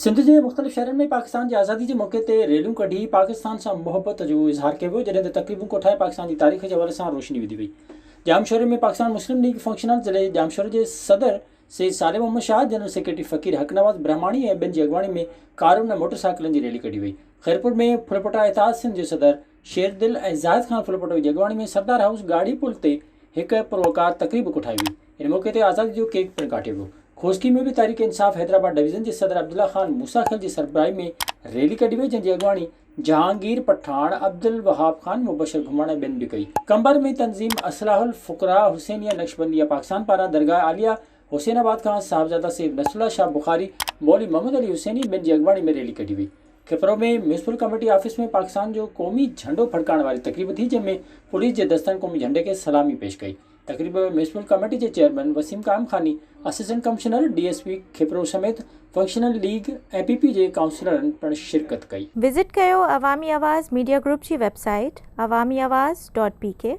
सिंध जे मुख़्तलिफ़ शहरनि में पाकिस्तान जी आज़ादी जे मौक़े ते रैलियूं कढी पाकिस्तान सां मुहबत जो इज़हार कयो वियो, जॾहिं त तक़रीबूं कोठाए पाकिस्तान जी तारीख़ जे हवाले सां रोशनी विधी वई। जामशोरे में पाकिस्तान मुस्लिम लीग फंक्शनल ज़िले जामशोरे जे सदर सैयद सालिम मोहम्मद शाह, जनरल सेक्रेटरी फ़कीर हक नवाज़ ब्रह्माणी ऐं ॿियनि जी अॻवानी में कारुनि ऐं मोटरसाइकिलनि जी रैली कढी वई। खैरपुर में फुलपोटा एताज सिंध जे सदर शेरदिल ऐं ज़ाहिद ख़ान फुलपोटो जी अॻवानी में सरदार हाउस गाड़ी पुल ते हिकु पुरवकार तक़रीब कोठाई वई। इन मौक़े ते आज़ादी जो केक पिणु काटियो वियो। खोस्की में भी तहरीक इंसाफ़ हैदराबाद डिवीज़न के सदर अब्दुल्ला खान मूसा खिल की सरबराही में रैली कढी वई, जंहिंजी अॻवानी जहांगीर पठान, अब्दुल वहाब खान, मुबशर घुमण ऐं ॿियनि बि कई। कंबर में तंज़ीम असलाहुल फ़ुक़रा हुसैनिया नक्शबंदिया पाकिस्तान पारां दरगाह आलिया हुसैनाबाद खां साहिबजादा सैयद नसरुल्लाह शाह बुखारी, मौलवी मोहम्मद अली हुसैनी ॿियनि जी अॻवानी में रैली कढी वई। खिपरो में म्यूनिसिपल कमेटी ऑफिस में पाकिस्तान जो क़ौमी झंडो फड़काइण वारी तक़रीब थी, जंहिंमें पुलिस जे दस्तनि क़ौमी झंडे खे सलामी पेश कई। तक़रीब में म्यूनिसिपल कमेटी के चेयरमैन वसीम कायम खानी, असिस्टेंट कमिश्नर DSP खिपरो समेत फंक्शनल लीग ऐं PP जे काउंसलरनि पिणु शिरकत कई। विज़िट कयो अवामी आवाज़ मीडिया ग्रुप जी वेबसाइट awamiawaz.pk।